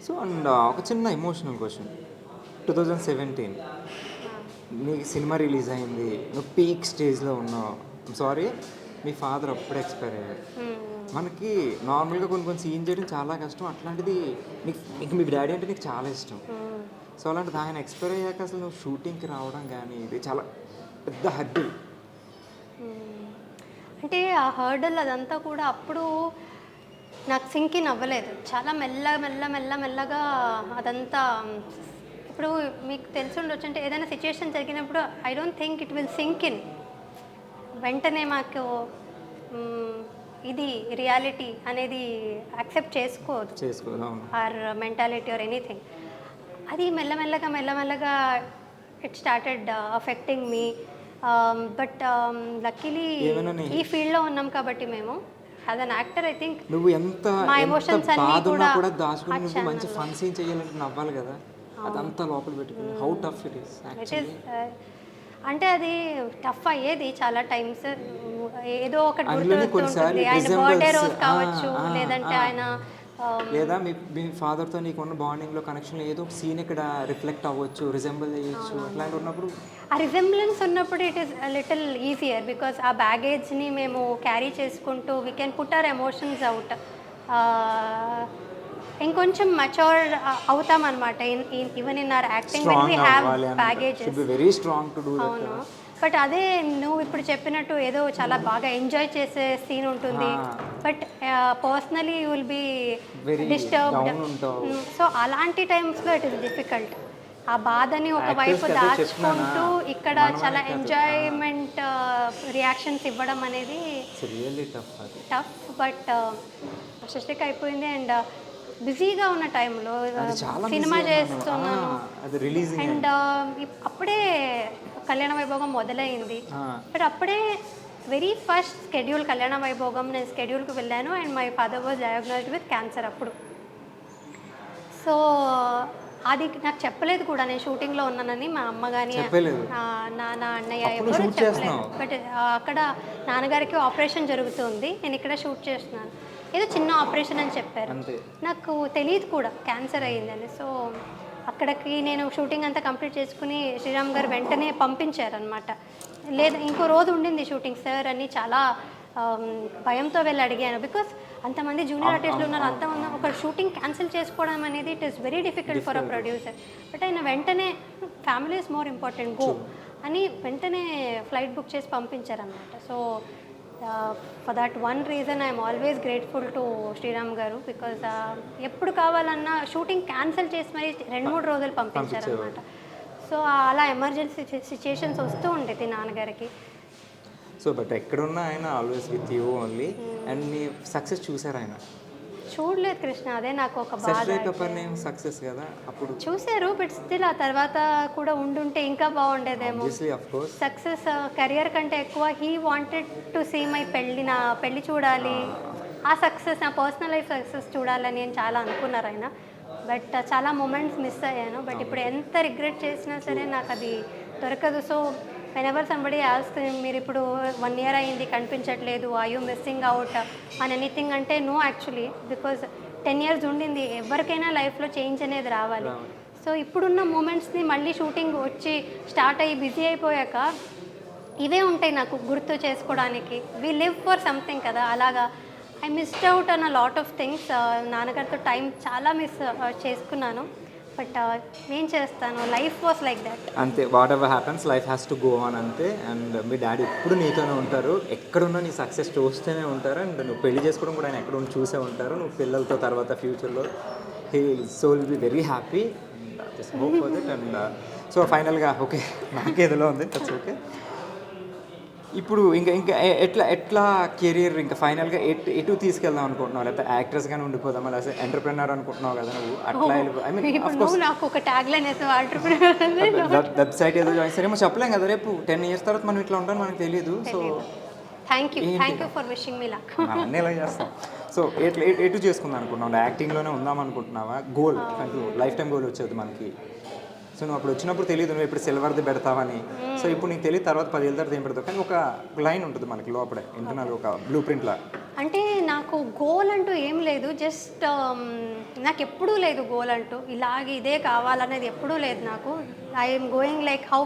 So and ఒక చిన్న emotional question. 2017 నీకు సినిమా రిలీజ్ అయింది, నువ్వు పీక్ స్టేజ్లో ఉన్నావు. సారీ, మీ ఫాదర్ అప్పుడే ఎక్స్పైర్ అయ్యారు. మనకి నార్మల్గా కొన్ని కొన్ని సీన్ చేయడం చాలా కష్టం. అట్లాంటిది నీకు మీ డాడీ అంటే నీకు చాలా ఇష్టం. సో అలాంటిది ఆయన ఎక్స్పైర్ అయ్యాక అసలు నువ్వు షూటింగ్కి రావడం కానీ ఇది చాలా పెద్ద హర్డిల్. అంటే ఆ హర్డల్ అదంతా కూడా అప్పుడు నాకు సింక్ ఇన్ అవ్వలేదు. చాలా మెల్లగా అదంతా. ఇప్పుడు మీకు తెలిసి ఉండొచ్చు, అంటే ఏదైనా సిచ్యుయేషన్ జరిగినప్పుడు I don't think it will sink in. వెంటనే మాకు ఇది రియాలిటీ అనేది యాక్సెప్ట్ చేసుకోదు, ఆర్ మెంటాలిటీ ఆర్ ఎనీథింగ్. అది మెల్లమెల్లగా it started affecting me. But luckily ఈ ఫీల్డ్లో ఉన్నాం కాబట్టి మేము as an actor I think నువ్వు ఎంత మా ఎమోషన్స్ అన్నీ కూడా దాచుకుని నువ్వు మంచి ఫన్ సీన్ చేయాలంటే నవ్వాలి కదా, అదంతా లోపల పెట్టుకుని how tough it is actually. అంటే అది టఫ్ అయ్యేది చాలా టైమ్స్. ఏదో ఒకటి గుర్తుంటుంది, ఆయన బర్త్డే రోజు కావచ్చు, లేదంటే ఆయన లేదా మీ ఫాదర్తో నీకు ఉన్న బాండింగ్లో కనెక్షన్ ఏదో ఒక సీన్ ఇక్కడ రిఫ్లెక్ట్ అవ్వచ్చు, రిజెంబుల్ చేయొచ్చు. అట్లాంటి ఉన్నప్పుడు ఆ రిజెంబ్లెన్స్ ఉన్నప్పుడు it is little easier because ఆ బ్యాగేజ్ని మేము క్యారీ చేసుకుంటూ we can put our emotions out. ఇంకొంచెం మెచ్యూర్ అవుతాం అనమాట even in our acting when we have baggages. Very strong to do that. అవును, బట్ అదే నువ్వు ఇప్పుడు చెప్పినట్టు ఏదో చాలా బాగా ఎంజాయ్ చేసే సీన్ ఉంటుంది, but personally you will be disturbed. So అలాంటి టైమ్స్లో ఇట్ ఈస్ డిఫికల్ట్. ఆ బాధని ఒకవైపు దాచుకుంటూ ఇక్కడ చాలా ఎంజాయ్మెంట్ రియాక్షన్స్ ఇవ్వడం అనేది టఫ్. బట్ సృష్టికి అయిపోయింది అండ్ బిజీగా ఉన్న టైంలో సినిమా చేస్తున్నాను అండ్ అప్పుడే కళ్యాణ వైభోగం మొదలైంది. బట్ అప్పుడే వెరీ ఫస్ట్ స్కెడ్యూల్ కళ్యాణ వైభోగం నేను స్కెడ్యూల్కి వెళ్ళాను and my father was diagnosed with cancer అప్పుడు. సో అది నాకు చెప్పలేదు కూడా నేను షూటింగ్లో ఉన్నానని. మా అమ్మ కానీ నా అన్నయ్య ఎవరు చెప్పలేదు. బట్ అక్కడ నాన్నగారికి ఆపరేషన్ జరుగుతుంది, నేను ఇక్కడ షూట్ చేస్తున్నాను, ఏదో చిన్న ఆపరేషన్ అని చెప్పారు. నాకు తెలియదు కూడా క్యాన్సర్ అయ్యిందని. సో అక్కడికి నేను షూటింగ్ అంతా కంప్లీట్ చేసుకుని శ్రీరామ్ గారు వెంటనే పంపించారనమాట. లేదా ఇంకో రోజు ఉండింది షూటింగ్ సార్ అని చాలా భయంతో వెళ్ళి అడిగాను. బికాస్ అంతమంది జూనియర్ ఆర్టిస్టులు ఉన్నారు, అంతమంది ఒక షూటింగ్ క్యాన్సిల్ చేసుకోవడం అనేది it is very difficult for a producer. But ఆయన వెంటనే family is more important, go అని వెంటనే ఫ్లైట్ బుక్ చేసి పంపించారనమాట. So for that one reason I'm always grateful to Sriram garu. Because ఎప్పుడు కావాలన్నా షూటింగ్ క్యాన్సిల్ చేసి మరి 2-3 రోజులు పంపించారనమాట. సో అలా ఎమర్జెన్సీ సిచ్యుయేషన్స్ వస్తూ ఉండేది నాన్నగారికి. సో బట్ ఎక్కడున్నా ఆయన always with you only. And నీ సక్సెస్ చూసారు ఆయన? చూడలేదు కృష్ణ, అదే నాకు ఒక బాధ. సక్సెస్ కదా అప్పుడు చూశారు, బట్ స్టిల్ ఆ తర్వాత కూడా ఉండుంటే ఇంకా బాగుండేదేమో. సక్సెస్ కెరియర్ కంటే ఎక్కువ he wanted to see my నా పెళ్ళి చూడాలి, ఆ సక్సెస్ నా పర్సనల్ లైఫ్ సక్సెస్ చూడాలని నేను చాలా అనుకున్నారు ఆయన. బట్ చాలా మూమెంట్స్ మిస్ అయ్యాను. బట్ ఇప్పుడు ఎంత రిగ్రెట్ చేసినా సరే నాకు అది దొరకదు. సో whenever somebody asks మీరు ఇప్పుడు 1 year అయింది కనిపించట్లేదు, are you missing out అని ఎనీథింగ్ అంటే నో యాక్చువల్లీ, బికాజ్ 10 years ఉండింది. ఎవరికైనా లైఫ్లో చేంజ్ అనేది రావాలి. సో ఇప్పుడున్న మూమెంట్స్ని మళ్ళీ షూటింగ్ వచ్చి స్టార్ట్ అయ్యి బిజీ అయిపోయాక ఇవే ఉంటాయి నాకు గుర్తు చేసుకోవడానికి. వీ లివ్ ఫర్ సంథింగ్ కదా, అలాగా I missed out an a lot of things. నాన్నగారితో టైం చాలా మిస్ చేసుకున్నాను. బట్ ఏం చేస్తాను, లైఫ్ వాస్ లైక్ దట్. అంతే, what ever happens life has to go on అంతే. అండ్ మీ డాడీ ఎప్పుడు నీతోనే ఉంటారు, ఎక్కడున్నా నీ సక్సెస్ చూస్తూనే ఉంటారు. అండ్ నువ్వు పెళ్లి చేసుకోవడం కూడా ఆయన ఎక్కడ చూసే ఉంటారు. నువ్వు పిల్లలతో తర్వాత ఫ్యూచర్లో he so will be very happy. Just go for that. And so ఫైనల్గా ఓకే, నాకేదిలో ఉంది, దట్స్ ఓకే. ఇప్పుడు ఇంకా ఎట్లా కెరీర్ ఇంకా ఫైనల్గా ఎటు తీసుకెళ్దాం అనుకుంటున్నావు? లేకపోతే యాక్ట్రెస్గానే ఉండిపోదామా, లేకపోతే ఎంటర్ప్రెనర్ అనుకుంటున్నావు కదా నువ్వు? అట్లా ఐ మీన్ నాకు ఒక ట్యాగ్లైన్ వెబ్సైట్ ఏదో జాయిన్ సరేమో చెప్పలేం కదా, రేపు 10 years తర్వాత మనం ఇట్లా ఉంటాం మనకు తెలియదు. So thank you for wishing me luck. అన్నీ ఎలా చేస్తాం. సో ఎటు చేసుకుందాం అనుకుంటున్నావు? యాక్టింగ్లోనే ఉందాం అనుకుంటున్నావా? గోల్ అంటూ లైఫ్ టైం గోల్ వచ్చేది మనకి. సో నువ్వు అప్పుడు వచ్చినప్పుడు తెలియదు నువ్వు ఇప్పుడు సిల్వర్ది పెడతావని. సో ఇప్పుడు నీకు తెలియదు తర్వాత 10 ఏళ్ళ తర్వాత ఏం పెడతావు. కానీ ఒక లైన్ ఉంటుంది మనకి లోపలే ఇంటర్నల్, ఒక బ్లూ ప్రింట్లా అంటే నాకు గోల్ అంటూ ఏం లేదు, జస్ట్ నాకు ఎప్పుడూ లేదు గోల్ అంటూ ఇలాగే ఇదే కావాలనేది ఎప్పుడూ లేదు నాకు. I'm going like how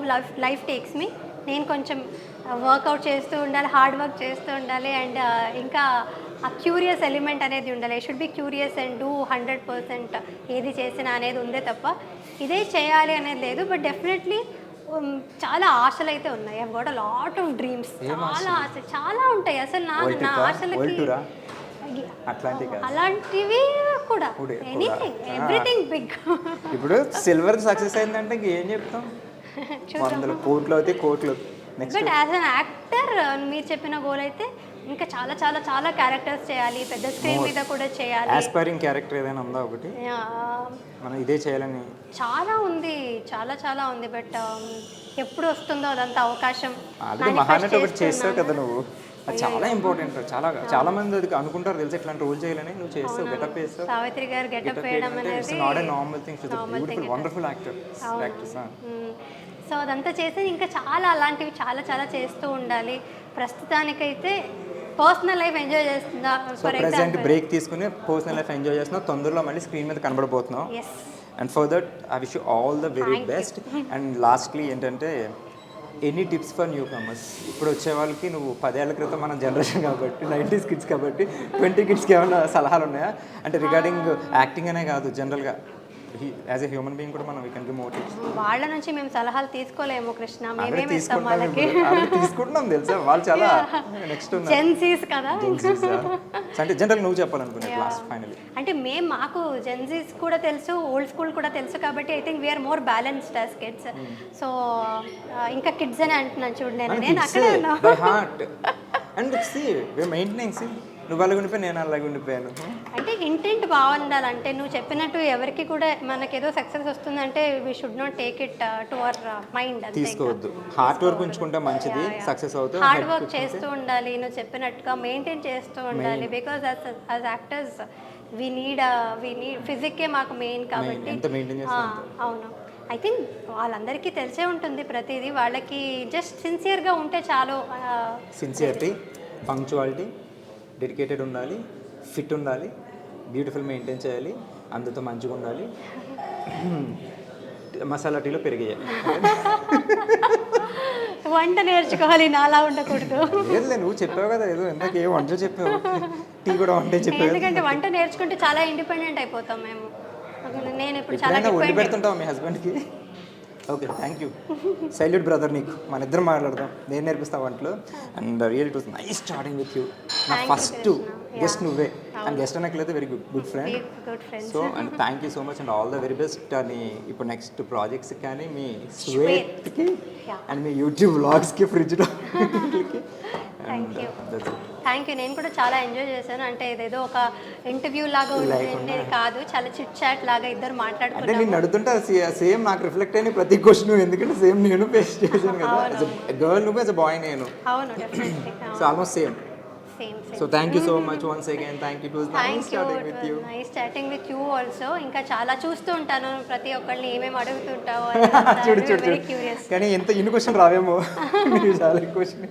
life takes me. నేను కొంచెం వర్కౌట్ చేస్తూ ఉండాలి, హార్డ్ వర్క్ చేస్తూ ఉండాలి, అండ్ ఇంకా ఆ క్యూరియస్ ఎలిమెంట్ అనేది ఉండాలి. I should be curious and do 100% ఏది చేసినా అనేది ఉందే తప్ప ఇదే చేయాలి అనేది లేదు. బట్ డెఫినెట్లీ చాలా ఆశలు అయితే ఉన్నాయి. I got a lot of dreams. చాలా ఆశ చాలా ఉంటాయి అసలు. నా ఆశలకి అలాంటివి కూడా ఎనీథింగ్ ఎవ్రీథింగ్ బిగ్. ఇప్పుడు సిల్వర్ సక్సెస్ అయిందంటే ఏం చెప్తాం, వందల కోట్లు అయితే కోట్లు. బట్ యాజ్ అన్ యాక్టర్ మీరు చెప్పిన గోల్ అయితే ఇంకా చాలా చాలా చాలా క్యారెక్టర్స్ చేయాలి, పెద్ద స్క్రీన్ మీద కూడా చేయాలి. ఆస్పైరింగ్ క్యారెక్టర్ ఏదైనా ఉందా ఒకటి మనం ఇదే చేయాలని? చాలా ఉంది, చాలా చాలా ఉంది. బట్ ఎప్పుడు వస్తుందో అదంతా అవకాశం. మహానటి ఒకటి చేస్తావు కదా నువ్వు, అది చాలా ఇంపార్టెంట్. చాలా మంది అది అనుకుంటారు తెలుసు ఇట్లాంటి రోల్ చేయాలని. నువ్వు చేస్తావు, గెటప్ వేస్తావు. సావిత్రి గారు గెటప్ వేయడం అనేది not a normal thing. Beautiful wonderful actors. So అదంతా చేసి ఇంకా చాలా అలాంటివి చాలా చాలా చేస్తూ ఉండాలి. ప్రస్తుతానికైతే పర్సనల్ లైఫ్ ఎంజాయ్ చేస్తుందా. ఫర్ ప్రెజెంట్ బ్రేక్ తీసుకుని పర్సనల్ లైఫ్ ఎంజాయ్ చేస్తున్నావు, తొందరలో మళ్ళీ స్క్రీన్ మీద కనబడబోతున్నావు. And for that I wish you all the very best. And lastly ఏంటంటే any tips for newcomers? ఇప్పుడు వచ్చే వాళ్ళకి నువ్వు 10 ఏళ్ల క్రితం మన జనరేషన్ కాబట్టి 90s కిడ్స్ కాబట్టి 20 కిడ్స్కి ఏమైనా సలహాలు ఉన్నాయా? అంటే రిగార్డింగ్ యాక్టింగ్ అనే కాదు, జనరల్గా యాజ్ ఎ హ్యూమన్ బీయింగ్ కూడా మనం we can give more tips. వాళ్ళ నుంచి మేము సలహాలు తీసుకోలేము కృష్ణ, మేమేమి ఇస్తాం వాళ్ళకి. తీసుకుంటున్నాం తెలుసా, వాళ్ళు చాలా నెక్స్ట్ జెన్సీస్ కదా. అంటే జనరల్ నువ్వు చెప్పాలనుకునే లాస్ట్ ఫైనల్లీ అంటే మాకు జెన్సీస్ కూడా తెలుసు, ఓల్డ్ స్కూల్ కూడా తెలుసు కాబట్టి I think we are more balanced as kids. So ఇంకా కిడ్స్ అని అంటున్నాను చూడు, నేను అక్కడే ఉన్నా. By heart and see we are maintaining. See నువ్వు అలాగే ఉండిపోయి నేను అలాగే ఉండిపోయాను. అంటే ఇంటెంట్ బాగుండాలంటే నువ్వు చెప్పినట్టు ఎవరికి కూడా మనకేదో సక్సెస్ వస్తుందంటే we should not take it to our mind. తీసుకోవద్దు, హార్డ్ వర్క్ ఉంచుకుంటే మంచిది, సక్సెస్ అవుతుంది. హార్డ్ వర్క్ చేస్తూ ఉండాలి, నువ్వు చెప్పినట్టుగా మెయింటైన్ చేస్తూ ఉండాలి. Because as actors we need ఫిజిక్కే మాకు మెయిన్ కాబట్టి. అవును, ఐ థింక్ వాళ్ళందరికీ తెలిసే ఉంటుంది ప్రతిదీ. వాళ్ళకి జస్ట్ సిన్సియర్గా ఉంటే చాలు. సిన్సియరిటీ, పంక్చువాలిటీ, డెడికేటెడ్ ఉండాలి, ఫిట్ ఉండాలి, బ్యూటిఫుల్ మెయింటైన్ చేయాలి, అందరితో మంచిగా ఉండాలి, మసాలా టీలో పెరిగేయాలి. వంట నేర్చుకోవాలి, నాలా ఉండకూడదు. లేదు నువ్వు చెప్పావు కదా ఏదో ఇందాక ఏ వంట చెప్పావు, టీ కూడా వంట చెప్పావు. ఎందుకంటే వంట నేర్చుకుంటే చాలా ఇండిపెండెంట్ అయిపోతాం మేము. నేను ఇప్పుడు చాలా వండి పెడుతుంటావు మీ హస్బెండ్కి. Okay, thank you. Salute brother నీకు. మన ఇద్దరం మాట్లాడదాం, నేను నేర్పిస్తా వంటలు. And real it was nice starting with you. నా ఫస్ట్ గెస్ట్ నువ్వే, అండ్ గెస్ట్ అనట్లేదు very good friend. So and thank you so much and all the very best. అని ఇప్పుడు నెక్స్ట్ ప్రాజెక్ట్స్ కానీ మీ స్వేత్కి అండ్ మీ యూట్యూబ్ వ్లాగ్స్కి, ఫ్రిడ్జ్ థ్యాంక్ యూ. నేను కూడా చాలా ఎంజాయ్ చేశాను. అంటే ఇదేదో ఒక ఇంటర్వ్యూ లాగా ఉండేది కాదు, చాలా చిట్ చాట్ లాగా ఇద్దరు మాట్లాడుకుంటే. నేను అడుగుతుంటా సేమ్ నాకు రిఫ్లెక్ట్ అయిన ప్రతి క్వశ్చన్, ఎందుకంటే సేమ్ నేను ఫేస్ చేశాను కదా. గర్ల్ నువ్వు, యాజ్ అ బాయ్ నేను. అవును, definitely. So almost same. So thank you so much once again. Thank you. It was nice chatting with you. Nice chatting with you also. ఇంకా చాలా చూస్తూ ఉంటాను ప్రతి ఒక్కళ్ళని ఏమేమి అడుగుతుంటావో. చూడు కానీ ఎంత ఇన్ని క్వశ్చన్ రావేమో. చాలా క్వశ్చన్.